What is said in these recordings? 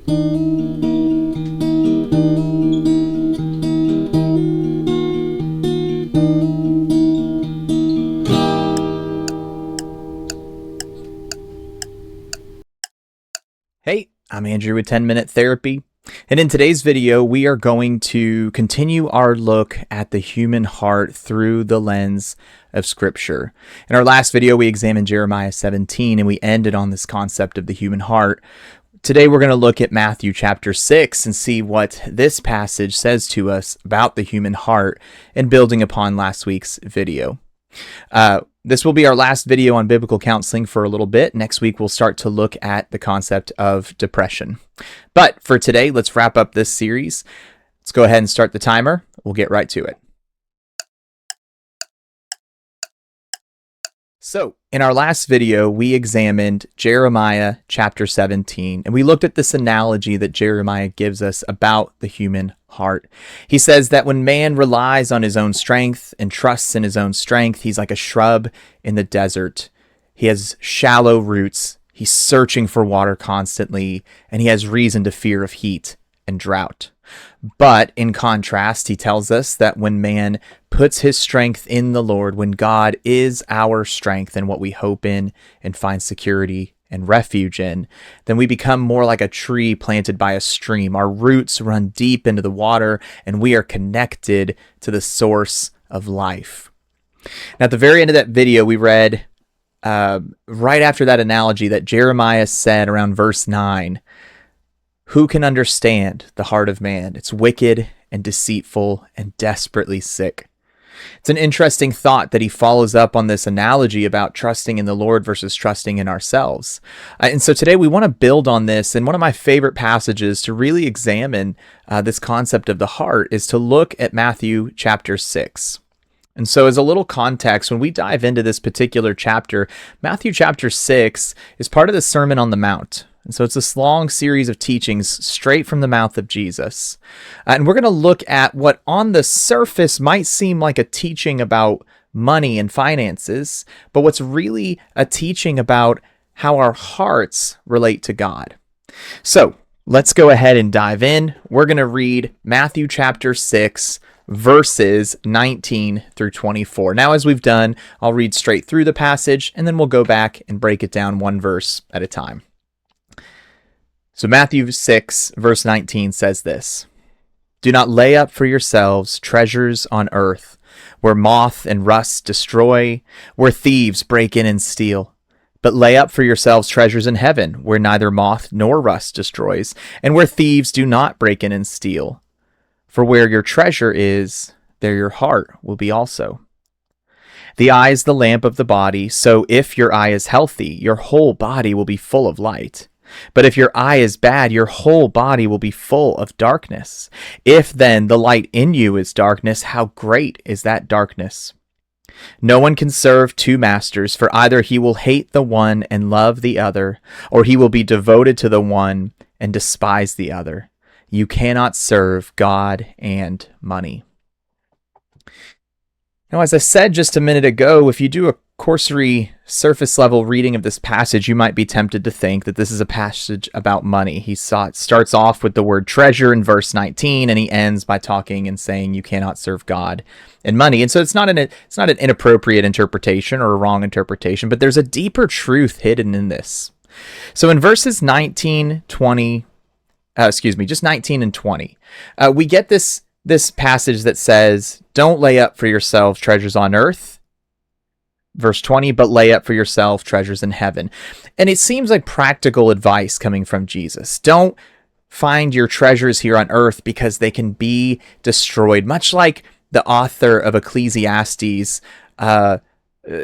Hey, I'm Andrew with 10 Minute Therapy, and in today's video, we are going to continue our look at the human heart through the lens of Scripture. In our last video, we examined Jeremiah 17, and we ended on this concept of the human heart. Today, we're going to look at Matthew chapter 6 and see what this passage says to us about the human heart, and building upon last week's video. This will be our last video on biblical counseling for a little bit. Next week, we'll start to look at the concept of depression. But for today, let's wrap up this series. Let's go ahead and start the timer. We'll get right to it. So, in our last video, we examined Jeremiah chapter 17, and we looked at this analogy that Jeremiah gives us about the human heart. He says that when man relies on his own strength and trusts in his own strength, he's like a shrub in the desert. He has shallow roots, he's searching for water constantly, and he has reason to fear of heat and drought. But in contrast, he tells us that when man puts his strength in the Lord, when God is our strength and what we hope in and find security and refuge in, then we become more like a tree planted by a stream. Our roots run deep into the water, and we are connected to the source of life. Now, at the very end of that video, we read right after that analogy that Jeremiah said around verse 9, "Who can understand the heart of man? It's wicked and deceitful and desperately sick." It's an interesting thought that he follows up on this analogy about trusting in the Lord versus trusting in ourselves. And so today we want to build on this. And one of my favorite passages to really examine this concept of the heart is to look at Matthew chapter 6. And so as a little context, when we dive into this particular chapter, Matthew chapter 6 is part of the Sermon on the Mount. And so it's this long series of teachings straight from the mouth of Jesus. And we're going to look at what on the surface might seem like a teaching about money and finances, but what's really a teaching about how our hearts relate to God. So let's go ahead and dive in. We're going to read Matthew chapter 6, verses 19 through 24. Now, as we've done, I'll read straight through the passage, and then we'll go back and break it down one verse at a time. So Matthew 6, verse 19 says this: "Do not lay up for yourselves treasures on earth, where moth and rust destroy, where thieves break in and steal. But lay up for yourselves treasures in heaven, where neither moth nor rust destroys, and where thieves do not break in and steal. For where your treasure is, there your heart will be also. The eye is the lamp of the body, so if your eye is healthy, your whole body will be full of light. But if your eye is bad, your whole body will be full of darkness. If then the light in you is darkness, how great is that darkness? No one can serve two masters, for either he will hate the one and love the other, or he will be devoted to the one and despise the other. You cannot serve God and money." Now, as I said just a minute ago, if you do a cursory surface level reading of this passage, you might be tempted to think that this is a passage about money. He starts off with the word treasure in verse 19, and he ends by talking and saying you cannot serve God and money. And so it's not an inappropriate interpretation or a wrong interpretation, but there's a deeper truth hidden in this. So in verses 19 and 20, we get this passage that says, "Don't lay up for yourselves treasures on earth." Verse 20, "But lay up for yourself treasures in heaven." And it seems like practical advice coming from Jesus. Don't find your treasures here on earth because they can be destroyed. Much like the author of Ecclesiastes,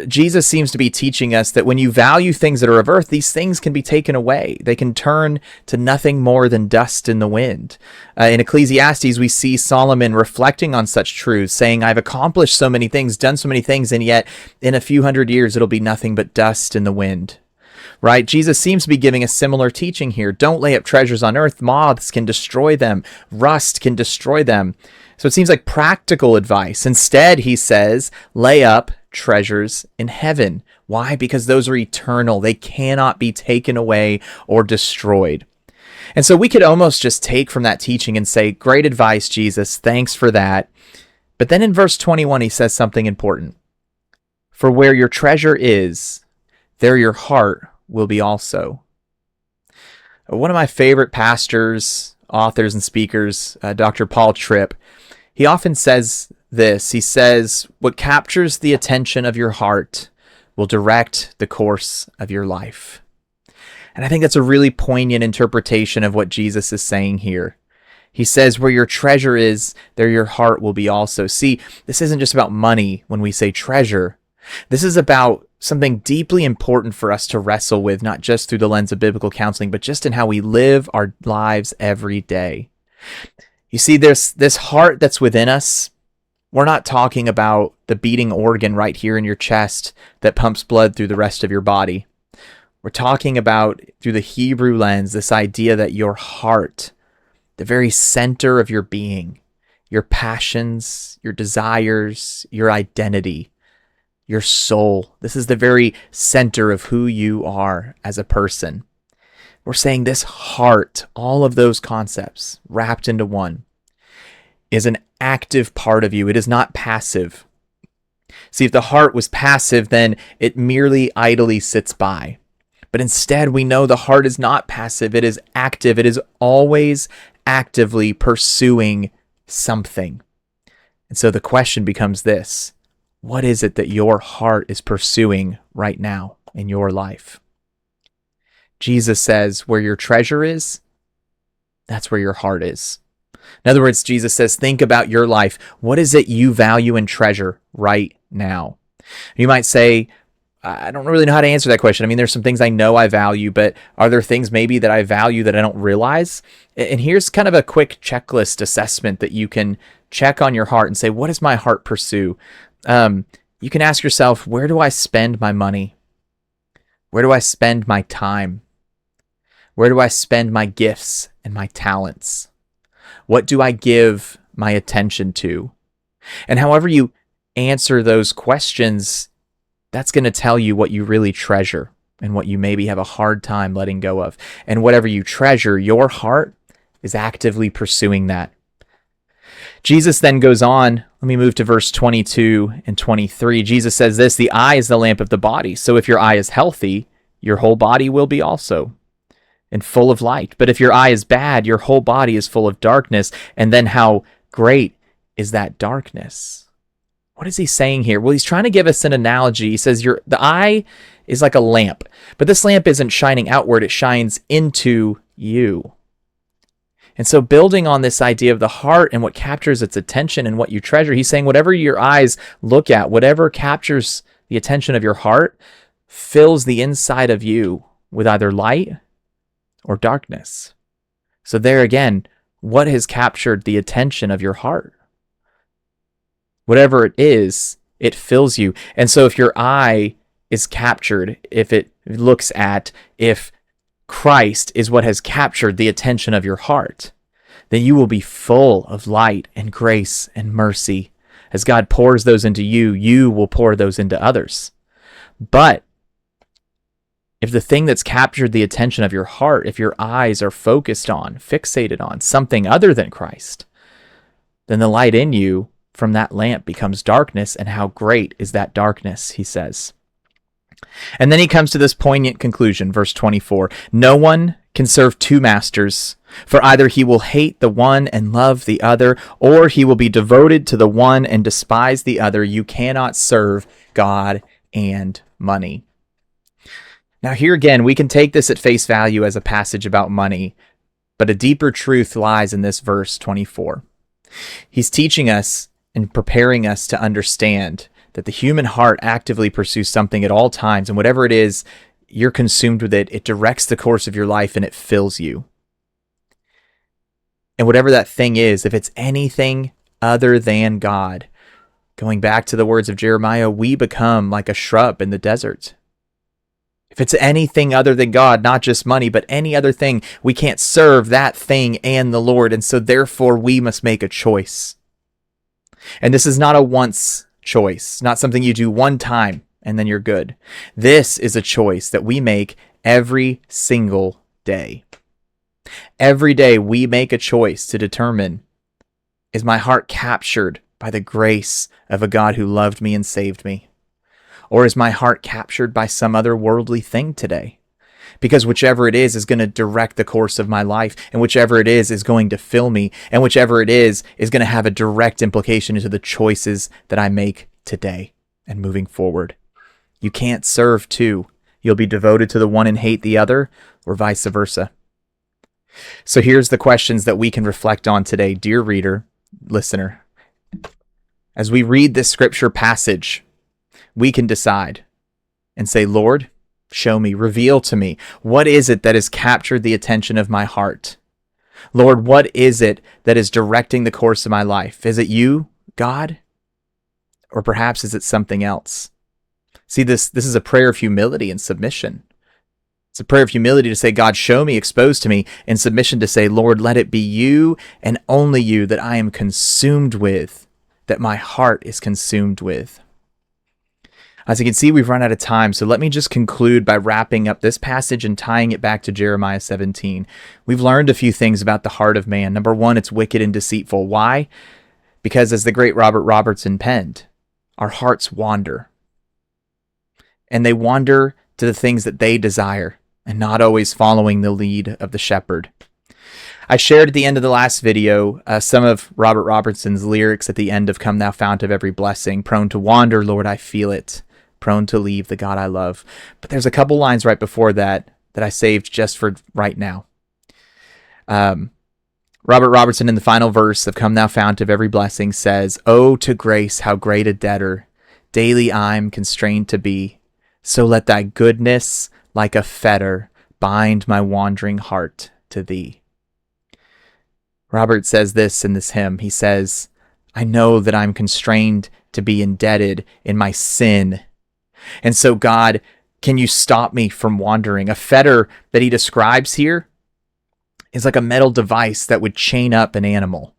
Jesus seems to be teaching us that when you value things that are of earth, these things can be taken away. They can turn to nothing more than dust in the wind. In Ecclesiastes, we see Solomon reflecting on such truths, saying, "I've accomplished so many things, done so many things, and yet in a few hundred years, it'll be nothing but dust in the wind." Right? Jesus seems to be giving a similar teaching here. Don't lay up treasures on earth. Moths can destroy them. Rust can destroy them. So it seems like practical advice. Instead, he says, lay up treasures in heaven. Why? Because those are eternal. They cannot be taken away or destroyed. And so we could almost just take from that teaching and say, great advice, Jesus. Thanks for that. But then in verse 21, he says something important. For where your treasure is, there your heart will be also. One of my favorite pastors, authors, and speakers, Dr. Paul Tripp, he often says this. He says, what captures the attention of your heart will direct the course of your life. And I think that's a really poignant interpretation of what Jesus is saying here. He says, where your treasure is, there your heart will be also. See, this isn't just about money when we say treasure. This is about something deeply important for us to wrestle with, not just through the lens of biblical counseling, but just in how we live our lives every day. You see, there's this heart that's within us. We're not talking about the beating organ right here in your chest that pumps blood through the rest of your body. We're talking about, through the Hebrew lens, this idea that your heart, the very center of your being, your passions, your desires, your identity, your soul, this is the very center of who you are as a person. We're saying this heart, all of those concepts wrapped into one, is an active part of you. It is not passive. See, if the heart was passive, then it merely idly sits by. But instead, we know the heart is not passive. It is active. It is always actively pursuing something. And so the question becomes this: what is it that your heart is pursuing right now in your life? Jesus says, where your treasure is, that's where your heart is. In other words, Jesus says, think about your life. What is it you value and treasure right now? You might say, I don't really know how to answer that question. I mean, there's some things I know I value, but are there things maybe that I value that I don't realize? And here's kind of a quick checklist assessment that you can check on your heart and say, what does my heart pursue? You can ask yourself, where do I spend my money? Where do I spend my time? Where do I spend my gifts and my talents? What do I give my attention to? And however you answer those questions, that's going to tell you what you really treasure and what you maybe have a hard time letting go of. And whatever you treasure, your heart is actively pursuing that. Jesus then goes on. Let me move to verse 22 and 23. Jesus says this, the eye is the lamp of the body. So if your eye is healthy, your whole body will be also, and full of light. But if your eye is bad, your whole body is full of darkness. And then how great is that darkness? What is he saying here? Well, he's trying to give us an analogy. He says the eye is like a lamp, but this lamp isn't shining outward. It shines into you. And so building on this idea of the heart and what captures its attention and what you treasure, he's saying whatever your eyes look at, whatever captures the attention of your heart, fills the inside of you with either light or darkness. So there again, what has captured the attention of your heart? Whatever it is, it fills you. And so if your eye is captured, if Christ is what has captured the attention of your heart, then you will be full of light and grace and mercy. As God pours those into you, you will pour those into others. But if the thing that's captured the attention of your heart, if your eyes are fixated on something other than Christ, then the light in you from that lamp becomes darkness, and how great is that darkness, he says. And then he comes to this poignant conclusion, verse 24. No one can serve two masters, for either he will hate the one and love the other, or he will be devoted to the one and despise the other. You cannot serve God and money. Now here again, we can take this at face value as a passage about money, but a deeper truth lies in this verse 24. He's teaching us and preparing us to understand that the human heart actively pursues something at all times, and whatever it is, you're consumed with it. It directs the course of your life and it fills you. And whatever that thing is, if it's anything other than God, going back to the words of Jeremiah, we become like a shrub in the desert. If it's anything other than God, not just money, but any other thing, we can't serve that thing and the Lord. And so therefore we must make a choice. And this is not a once choice, not something you do one time and then you're good. This is a choice that we make every single day. Every day we make a choice to determine, is my heart captured by the grace of a God who loved me and saved me? Or is my heart captured by some other worldly thing today? Because whichever it is going to direct the course of my life, and whichever it is going to fill me, and whichever it is going to have a direct implication into the choices that I make today and moving forward. You can't serve two. You'll be devoted to the one and hate the other, or vice versa. So here's the questions that we can reflect on today, dear reader, listener. As we read this scripture passage, we can decide and say, Lord, show me, reveal to me, what is it that has captured the attention of my heart? Lord, what is it that is directing the course of my life? Is it you, God? Or perhaps is it something else? See, this is a prayer of humility and submission. It's a prayer of humility to say, God, show me, expose to me, and submission to say, Lord, let it be you and only you that I am consumed with, that my heart is consumed with. As you can see, we've run out of time, so let me just conclude by wrapping up this passage and tying it back to Jeremiah 17. We've learned a few things about the heart of man. Number one, it's wicked and deceitful. Why? Because as the great Robert Robertson penned, our hearts wander. And they wander to the things that they desire, and not always following the lead of the shepherd. I shared at the end of the last video some of Robert Robertson's lyrics at the end of Come Thou Fount of Every Blessing. Prone to wander, Lord, I feel it. Prone to leave the God I love. But there's a couple lines right before that I saved just for right now. Robert Robertson in the final verse of Come Thou Fount of Every Blessing says, Oh, to grace, how great a debtor daily I'm constrained to be. So let thy goodness, like a fetter, bind my wandering heart to thee. Robert says this in this hymn. He says, I know that I'm constrained to be indebted in my sin. And so, God, can you stop me from wandering? A fetter that he describes here is like a metal device that would chain up an animal.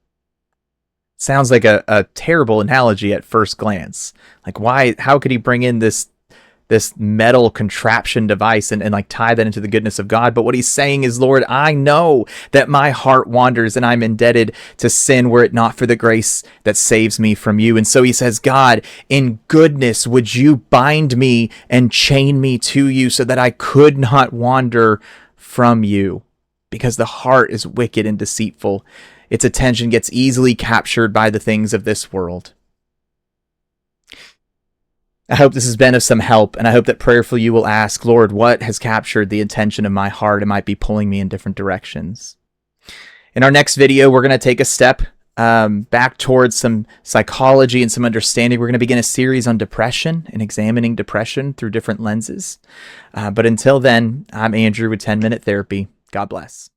Sounds like a terrible analogy at first glance. Like, why? How could he bring in this metal contraption device and like tie that into the goodness of God? But what he's saying is, Lord, I know that my heart wanders and I'm indebted to sin were it not for the grace that saves me from you. And so he says, God, in goodness, would you bind me and chain me to you so that I could not wander from you? Because the heart is wicked and deceitful. Its attention gets easily captured by the things of this world. I hope this has been of some help, and I hope that prayerfully you will ask, Lord, what has captured the attention of my heart and might be pulling me in different directions? In our next video, we're going to take a step back towards some psychology and some understanding. We're going to begin a series on depression and examining depression through different lenses. But until then, I'm Andrew with 10 Minute Therapy. God bless.